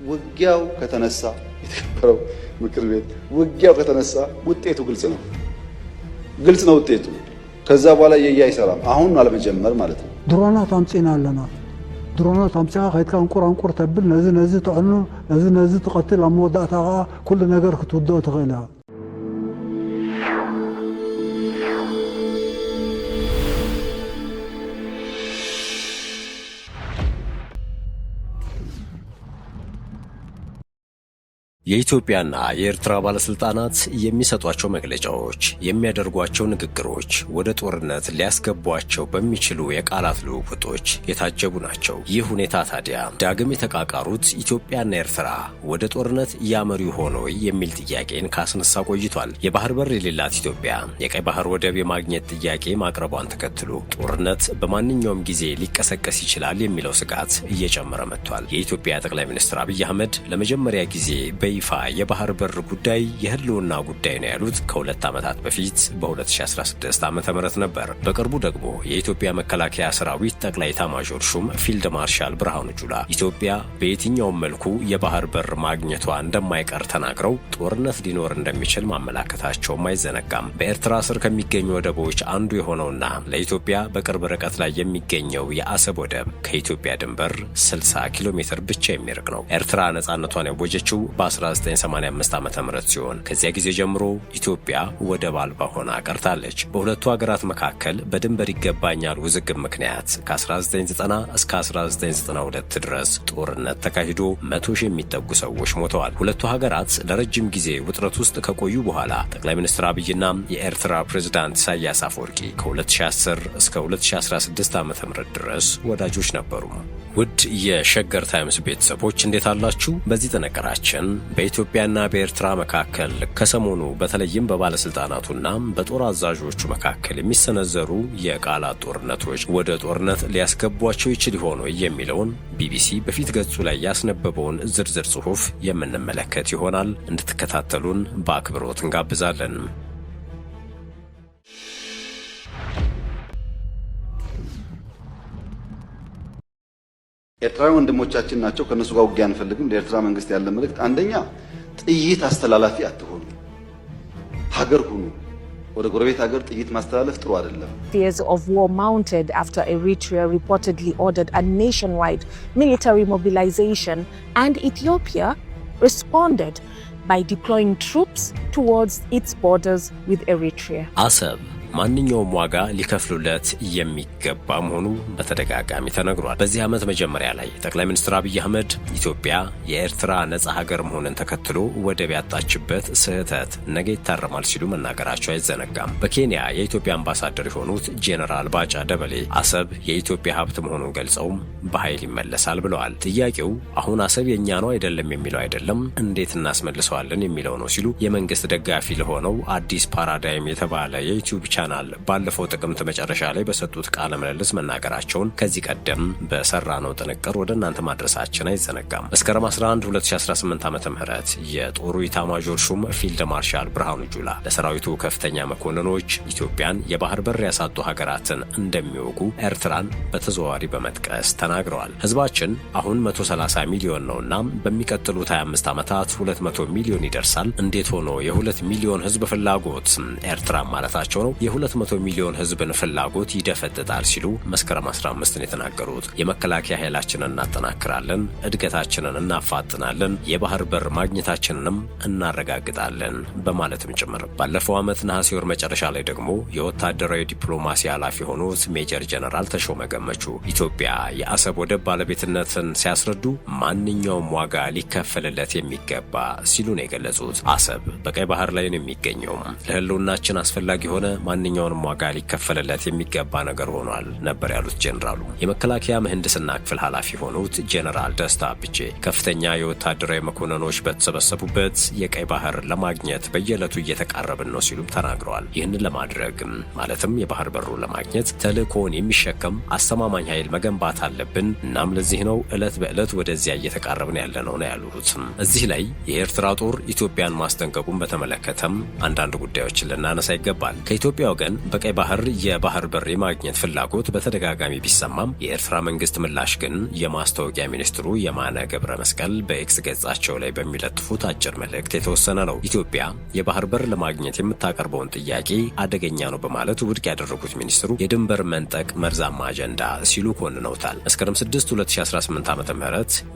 ውጊያው ከተነሳ የተከበረው ምክር ቤት ውጊያው ከተነሳ ውጤቱ ግልጽ ነው ውጤቱ። ከዛ በኋላ አይሰራም። አሁን አለመጀመር ማለት ነው። ድሮናት አምጪና አለና ድሮናት አምጪያ ከይትካ አንቁር ተብል ነዚ ተዕኑ ነዚ ተቀትል አመወዳእታ ኩሉ ነገር ክትውደኦ ትኽእልሃ። የኢትዮጵያና የኤርትራ ባለስልጣናት የሚሰጧቸው መግለጫዎች፣ የሚያደርጓቸው ንግግሮች ወደ ጦርነት ሊያስገቧቸው በሚችሉ የቃላት ልውውጦች የታጀቡ ናቸው። ይህ ሁኔታ ታዲያ ዳግም የተቃቃሩት ኢትዮጵያና ኤርትራ ወደ ጦርነት እያመሩ ሆኖ የሚል ጥያቄን ካስነሳ ቆይቷል። የባህር በር የሌላት ኢትዮጵያ የቀይ ባህር ወደብ የማግኘት ጥያቄ ማቅረቧን ተከትሎ ጦርነት በማንኛውም ጊዜ ሊቀሰቀስ ይችላል የሚለው ስጋት እየጨመረ መጥቷል። የኢትዮጵያ ጠቅላይ ሚኒስትር አብይ አህመድ ለመጀመሪያ ጊዜ ይፋ የባህር በር ጉዳይ የህልውና ጉዳይ ነው ያሉት ከ2 ዓመታት በፊት በ2016 ዓ.ም ነበር። በቅርቡ ደግሞ የኢትዮጵያ መከላከያ ሰራዊት ጠቅላይ ኤታማዦር ሹም ፊልድ ማርሻል ብርሃኑ ጁላ ኢትዮጵያ በየትኛውም መልኩ የባህር በር ማግኘቷ እንደማይቀር ተናግረው ጦርነት ሊኖር እንደሚችል ማመላከታቸውም አይዘነጋም። በኤርትራ ስር ከሚገኙ ወደቦች አንዱ የሆነውና ለኢትዮጵያ በቅርብ ርቀት ላይ የሚገኘው የአሰብ ወደብ ከኢትዮጵያ ድንበር 60 ኪሎ ሜትር ብቻ የሚርቅ ነው። ኤርትራ ነጻነቷን ያወጀችው በ1985 ዓ.ም ሲሆን ከዚያ ጊዜ ጀምሮ ኢትዮጵያ ወደብ አልባ ሆና ቀርታለች። በሁለቱ ሀገራት መካከል በድንበር ይገባኛል ውዝግብ ምክንያት ከ1990 እስከ 1992 ድረስ ጦርነት ተካሂዶ 100 ሺህ የሚጠጉ ሰዎች ሞተዋል። ሁለቱ ሀገራት ለረጅም ጊዜ ውጥረት ውስጥ ከቆዩ በኋላ ጠቅላይ ሚኒስትር አብይና የኤርትራ ፕሬዝዳንት ኢሳያስ አፈወርቂ ከ2010 እስከ 2016 ዓ.ም ድረስ ወዳጆች ነበሩ። ውድ የሸገር ታይምስ ቤተሰቦች እንዴት አላችሁ? በዚህ ጥንቅራችን በኢትዮጵያና በኤርትራ መካከል ከሰሞኑ በተለይም በባለስልጣናቱና በጦር አዛዦቹ መካከል የሚሰነዘሩ የቃላት ጦርነቶች ወደ ጦርነት ሊያስገቧቸው ይችል ይሆን የሚለውን ቢቢሲ በፊት ገጹ ላይ ያስነበበውን ዝርዝር ጽሑፍ የምንመለከት ይሆናል። እንድትከታተሉን በአክብሮት እንጋብዛለን። ኤርትራውያን ወንድሞቻችን ናቸው። ከነሱ ጋር ውጊያ አንፈልግም። ለኤርትራ መንግስት ያለ መልእክት አንደኛ ጥይት አስተላላፊ አትሆኑ፣ ሀገር ሁኑ። ወደ ጎረቤት ሀገር ጥይት ማስተላለፍ ጥሩ አይደለም። Fears of war mounted after Eritrea reportedly ordered a nationwide military mobilization, and Ethiopia responded by deploying troops towards its borders with Eritrea. አሰብ ማንኛውም ዋጋ ሊከፍሉለት የሚገባ መሆኑ በተደጋጋሚ ተነግሯል። በዚህ ዓመት መጀመሪያ ላይ ጠቅላይ ሚኒስትር አብይ አህመድ ኢትዮጵያ የኤርትራ ነጻ ሀገር መሆንን ተከትሎ ወደብ ያጣችበት ስህተት ነገ ይታረማል ሲሉ መናገራቸው አይዘነጋም። በኬንያ የኢትዮጵያ አምባሳደር የሆኑት ጄኔራል ባጫ ደበሌ አሰብ የኢትዮጵያ ሀብት መሆኑን ገልጸውም በኃይል ይመለሳል ብለዋል። ጥያቄው አሁን አሰብ የኛ ነው አይደለም የሚለው አይደለም፣ እንዴት እናስመልሰዋለን የሚለው ነው ሲሉ የመንግስት ደጋፊ ለሆነው አዲስ ፓራዳይም የተባለ የዩቲዩብ ቻናል ባለፈው ጥቅምት መጨረሻ ላይ በሰጡት ቃለ ምልልስ መናገራቸውን ከዚህ ቀደም በሰራነው ጥንቅር ወደ እናንተ ማድረሳችን አይዘነጋም። መስከረም 11 2018 ዓ.ም የጦሩ ኢታማዦር ሹም ፊልድ ማርሻል ብርሃኑ ጁላ ለሰራዊቱ ከፍተኛ መኮንኖች ኢትዮጵያን የባህር በር ያሳጡ ሀገራትን እንደሚወጉ ኤርትራን በተዘዋዋሪ በመጥቀስ ተናግረዋል። ህዝባችን አሁን 130 ሚሊዮን ነውና በሚቀጥሉት 25 ዓመታት 200 ሚሊዮን ይደርሳል። እንዴት ሆኖ የ2 ሚሊዮን ህዝብ ፍላጎት ኤርትራ ማለታቸው ነው የ200 ሚሊዮን ህዝብን ፍላጎት ይደፈጥጣል ሲሉ መስከረም 15 የተናገሩት የመከላከያ ኃይላችንን እናጠናክራለን፣ እድገታችንን እናፋጥናለን፣ የባህር በር ማግኘታችንንም እናረጋግጣለን በማለትም ጭምር። ባለፈው ዓመት ነሐሴ ወር መጨረሻ ላይ ደግሞ የወታደራዊ ዲፕሎማሲ ኃላፊ የሆኑት ሜጀር ጀነራል ተሾመ ገመቹ ኢትዮጵያ የአሰብ ወደብ ባለቤትነትን ሲያስረዱ ማንኛውም ዋጋ ሊከፈልለት የሚገባ ሲሉ ነው የገለጹት። አሰብ በቀይ ባህር ላይ ነው የሚገኘው። ለህልውናችን አስፈላጊ ሆነ ማንኛውንም ዋጋ ሊከፈልለት የሚገባ ነገር ሆኗል ነበር ያሉት ጄኔራሉ። የመከላከያ ምህንድስና ክፍል ኃላፊ የሆኑት ጄኔራል ደስታ ብቼ ከፍተኛ የወታደራዊ መኮንኖች በተሰበሰቡበት የቀይ ባህር ለማግኘት በየዕለቱ እየተቃረብን ነው ሲሉም ተናግረዋል። ይህንን ለማድረግ ማለትም የባህር በሩን ለማግኘት ተልእኮውን የሚሸከም አስተማማኝ ኃይል መገንባት አለብን። እናም ለዚህ ነው ዕለት በዕለት ወደዚያ እየተቃረብን ያለ ነው ያሉት። እዚህ ላይ የኤርትራ ጦር ኢትዮጵያን ማስጠንቀቁን በተመለከተም አንዳንድ ጉዳዮችን ልናነሳ ይገባል። ከኢትዮጵያ ከኢትዮጵያ ወገን በቀይ ባህር የባህር በር የማግኘት ፍላጎት በተደጋጋሚ ቢሰማም የኤርትራ መንግስት ምላሽ ግን የማስታወቂያ ሚኒስትሩ የማነ ገብረ መስቀል በኤክስ ገጻቸው ላይ በሚለጥፉት አጭር መልእክት የተወሰነ ነው። ኢትዮጵያ የባህር በር ለማግኘት የምታቀርበውን ጥያቄ አደገኛ ነው በማለት ውድቅ ያደረጉት ሚኒስትሩ የድንበር መንጠቅ መርዛማ አጀንዳ ሲሉ ኮንነውታል። መስከረም 6 2018 ዓ.ም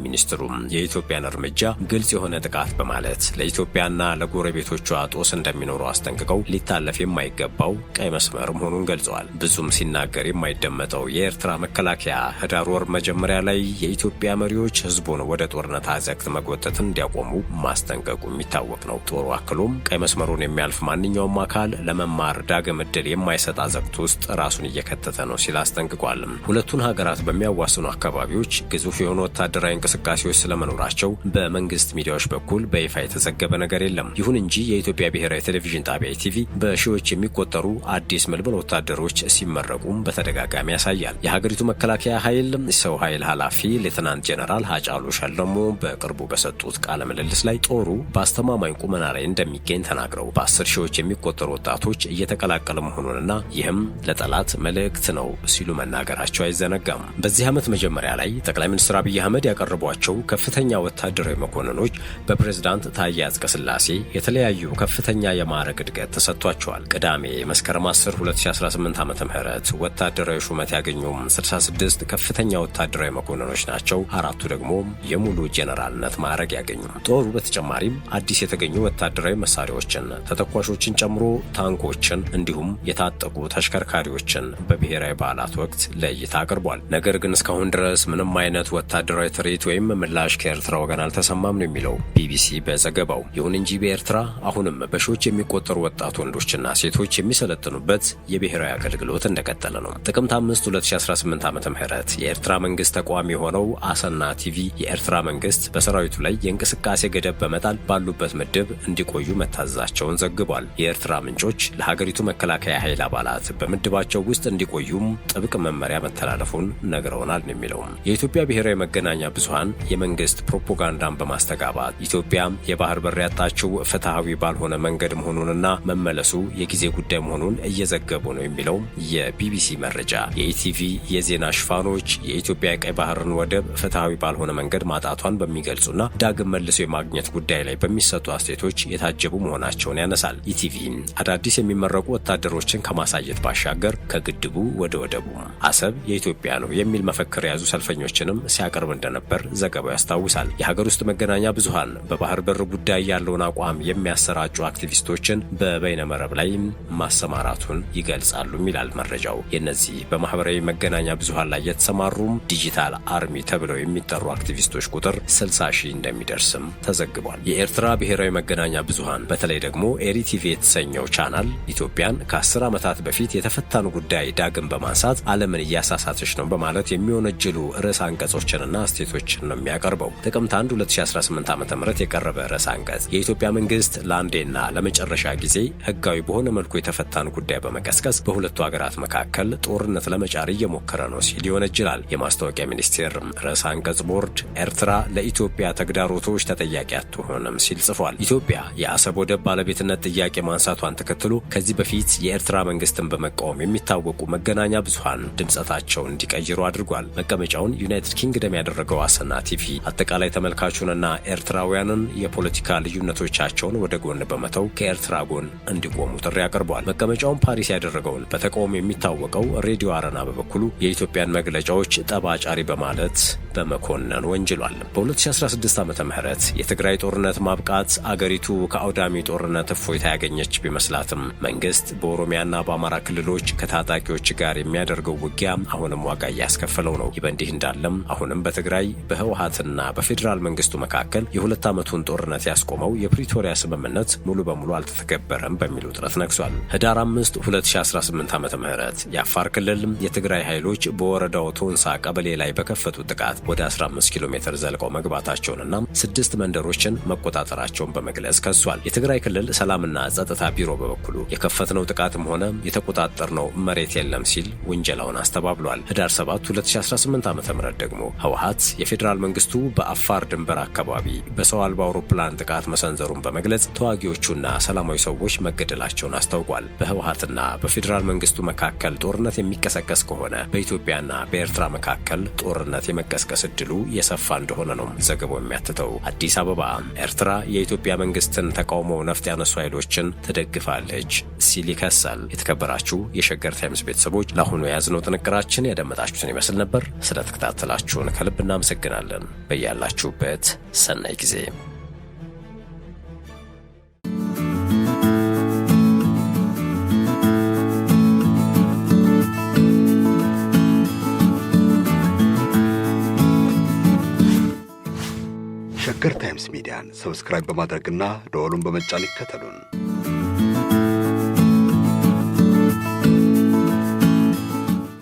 ሚኒስትሩም የኢትዮጵያን እርምጃ ግልጽ የሆነ ጥቃት በማለት ለኢትዮጵያና ለጎረቤቶቿ ጦስ እንደሚኖሩ አስጠንቅቀው ሊታለፍ የማይገባው ቀይ መስመር መሆኑን ገልጸዋል። ብዙም ሲናገር የማይደመጠው የኤርትራ መከላከያ ህዳር ወር መጀመሪያ ላይ የኢትዮጵያ መሪዎች ህዝቡን ወደ ጦርነት አዘቅት መጎተትን እንዲያቆሙ ማስጠንቀቁ የሚታወቅ ነው። ጦሩ አክሎም ቀይ መስመሩን የሚያልፍ ማንኛውም አካል ለመማር ዳግም ዕድል የማይሰጥ አዘቅት ውስጥ ራሱን እየከተተ ነው ሲል አስጠንቅቋል። ሁለቱን ሀገራት በሚያዋስኑ አካባቢዎች ግዙፍ የሆኑ ወታደራዊ እንቅስቃሴዎች ስለመኖራቸው በመንግስት ሚዲያዎች በኩል በይፋ የተዘገበ ነገር የለም። ይሁን እንጂ የኢትዮጵያ ብሔራዊ ቴሌቪዥን ጣቢያ ኢቲቪ በሺዎች የሚቆጠሩ አዲስ ምልምል ወታደሮች ሲመረቁም በተደጋጋሚ ያሳያል። የሀገሪቱ መከላከያ ኃይል ሰው ኃይል ኃላፊ ሌተናንት ጄኔራል ሀጫሉ ሸለሞ በቅርቡ በሰጡት ቃለ ምልልስ ላይ ጦሩ በአስተማማኝ ቁመና ላይ እንደሚገኝ ተናግረው በ10 ሺዎች የሚቆጠሩ ወጣቶች እየተቀላቀለ መሆኑንና ይህም ለጠላት መልእክት ነው ሲሉ መናገራቸው አይዘነጋም። በዚህ ዓመት መጀመሪያ ላይ ጠቅላይ ሚኒስትር አብይ አህመድ ያቀረቧቸው ከፍተኛ ወታደራዊ መኮንኖች በፕሬዝዳንት ታዬ አጽቀሥላሴ የተለያዩ ከፍተኛ የማዕረግ እድገት ተሰጥቷቸዋል። ቅዳሜ መስከረም 10 2018 ዓ.ም ወታደራዊ ሹመት ያገኙ 66 ከፍተኛ ወታደራዊ መኮንኖች ናቸው። 4ቱ ደግሞ የሙሉ ጄኔራልነት ማዕረግ ያገኙ። ጦሩ በተጨማሪም አዲስ የተገኙ ወታደራዊ መሳሪያዎችን፣ ተተኳሾችን ጨምሮ ታንኮችን እንዲሁም የታጠቁ ተሽከርካሪዎችን በብሔራዊ በዓላት ወቅት ለእይታ አቅርቧል። ነገር ግን እስካሁን ድረስ ምንም አይነት ወታደራዊ ትርኢት ወይም ምላሽ ከኤርትራ ወገን አልተሰማም ነው የሚለው ቢቢሲ በዘገባው። ይሁን እንጂ በኤርትራ አሁንም በሺዎች የሚቆጠሩ ወጣት ወንዶችና ሴቶች የሚሰለጥኑበት የብሔራዊ አገልግሎት እንደቀጠለ ነው። ጥቅምት 5 2018 ዓ.ም የኤርትራ መንግስት ተቋሚ የሆነው አሰና ቲቪ የኤርትራ መንግስት በሰራዊቱ ላይ የእንቅስቃሴ ገደብ በመጣል ባሉበት ምድብ እንዲቆዩ መታዘዛቸውን ዘግቧል። የኤርትራ ምንጮች ለሀገሪቱ መከላከያ ኃይል አባላት በምድባቸው ውስጥ እንዲቆዩም ጥብቅ መመሪያ መተላለፉን ነግረውናል ነው የሚለው። የኢትዮጵያ ብሔራዊ መገናኛ ብዙሃን የመንግስት ፕሮፓጋንዳን በማስተጋባት ኢትዮጵያ የባህር በር ያጣችው ፍትሐዊ ባልሆነ መንገድ መሆኑንና መመለሱ የጊዜ ጉዳይ መሆኑን እየዘገቡ ነው የሚለው የቢቢሲ መረጃ የኢቲቪ የዜና ሽፋኖች የኢትዮጵያ የቀይ ባህርን ወደብ ፍትሐዊ ባልሆነ መንገድ ማጣቷን በሚገልጹና ዳግም መልሶ የማግኘት ጉዳይ ላይ በሚሰጡ አስተያየቶች የታጀቡ መሆናቸውን ያነሳል። ኢቲቪ አዳዲስ የሚመረቁ ወታደሮችን ከማሳየት ባሻገር ከግድቡ ወደ ወደቡ አሰብ የኢትዮጵያ ነው የሚል መፈክር የያዙ ሰልፈኞችንም ሲያቀርብ እንደነበር ዘገባው ያስታውሳል። የሀገር ውስጥ መገናኛ ብዙሃን በባህር በር ጉዳይ ያለውን አቋም የሚያሰራጩ አክቲቪስቶችን በበይነመረብ ላይ ማሰማራቱን ይገልጻሉ ይላል መረጃው። የነዚህ በማህበራዊ መገናኛ ብዙሃን ላይ የተሰማሩም ዲጂታል አርሚ ተብለው የሚጠሩ አክቲቪስቶች ቁጥር 60 ሺህ እንደሚደርስም ተዘግቧል። የኤርትራ ብሔራዊ መገናኛ ብዙሃን በተለይ ደግሞ ኤሪቲቪ የተሰኘው ቻናል ኢትዮጵያን ከ10 ዓመታት በፊት የተፈታኑ ጉዳይ ዳግም በማንሳት ዓለምን እያሳሳተች ነው በማለት የሚወነጅሉ ርዕሰ አንቀጾችንና አስተያየቶችን ነው የሚያቀርበው። ጥቅምት 1 2018 ዓ.ም የቀረበ ርዕሰ አንቀጽ የኢትዮጵያ መንግስት ለአንዴና ለመጨረሻ ጊዜ ህጋዊ በሆነ መልኩ የተፈታን ጉዳይ በመቀስቀስ በሁለቱ ሀገራት መካከል ጦርነት ለመጫር እየሞከረ ነው ሲል ይወነጅላል። የማስታወቂያ ሚኒስቴር ርዕሰ አንቀጽ ቦርድ ኤርትራ ለኢትዮጵያ ተግዳሮቶች ተጠያቂ አትሆንም ሲል ጽፏል። ኢትዮጵያ የአሰብ ወደብ ባለቤትነት ጥያቄ ማንሳቷን ተከትሎ ከዚህ በፊት የኤርትራ መንግስትን በመቃወም የሚታወቁ መገናኛ ብዙሃን ድምጸታቸውን እንዲቀይሩ አድርጓል። መቀመጫውን ዩናይትድ ኪንግደም ያደረገው አሰና ቲቪ አጠቃላይ ተመልካቹንና ኤርትራውያንን የፖለቲካ ልዩነቶቻቸውን ወደ ጎን በመተው ከኤርትራ ጎን እንዲቆሙ ጥሪ አቅርቧል። መቀመጫውን ፓሪስ ያደረገውን በተቃውሞ የሚታወቀው ሬዲዮ አረና በበኩሉ የኢትዮጵያን መግለጫዎች ጠባጫሪ በማለት በመኮነን ወንጅሏል። በ2016 ዓ.ም የትግራይ ጦርነት ማብቃት አገሪቱ ከአውዳሚ ጦርነት እፎይታ ያገኘች ቢመስላትም መንግስት በኦሮሚያና በአማራ ክልሎች ከታጣቂዎች ጋር የሚያደርገው ውጊያ አሁንም ዋጋ እያስከፈለው ነው። ይህ በእንዲህ እንዳለም አሁንም በትግራይ በህወሓትና በፌዴራል መንግስቱ መካከል የ2 ዓመቱን ጦርነት ያስቆመው የፕሪቶሪያ ስምምነት ሙሉ በሙሉ አልተተገበረም በሚል ውጥረት ነግሷል። ህዳር 5 2018 ዓ.ም የአፋር ክልል የትግራይ ኃይሎች በወረዳው ቶንሳ ቀበሌ ላይ በከፈቱት ጥቃት ወደ 15 ኪሎ ሜትር ዘልቀው መግባታቸውንና 6 መንደሮችን መቆጣጠራቸውን በመግለጽ ከሷል። የትግራይ ክልል ሰላምና ጸጥታ ቢሮ በበኩሉ የከፈትነው ጥቃትም ሆነ የተቆጣጠርነው መሬት የለም ሲል ውንጀላውን አስተባብሏል። ህዳር 7 2018 ዓ.ም ደግሞ ህወሓት የፌዴራል መንግስቱ በአፋር ድንበር አካባቢ በሰው አልባ አውሮፕላን ጥቃት መሰንዘሩን በመግለጽ ተዋጊዎቹና ሰላማዊ ሰዎች መገደላቸውን አስታውቋል። በህወሓትና በፌዴራል መንግስቱ መካከል ጦርነት የሚቀሰቀስ ከሆነ በኢትዮጵያና በኤርትራ መካከል ጦርነት የመቀስቀስ እድሉ የሰፋ እንደሆነ ነው ዘገባው የሚያትተው። አዲስ አበባ ኤርትራ የኢትዮጵያ መንግስትን ተቃውሞ ነፍጥ ያነሱ ኃይሎችን ትደግፋለች ሲል ይከሳል። የተከበራችሁ የሸገር ታይምስ ቤተሰቦች ለአሁኑ የያዝነው ጥንቅራችን ያደመጣችሁትን ይመስል ነበር። ስለተከታተላችሁን ከልብ እናመሰግናለን። በያላችሁበት ሰናይ ጊዜ። ሸገር ታይምስ ሚዲያን ሰብስክራይብ በማድረግና ደወሉን በመጫን ይከተሉን።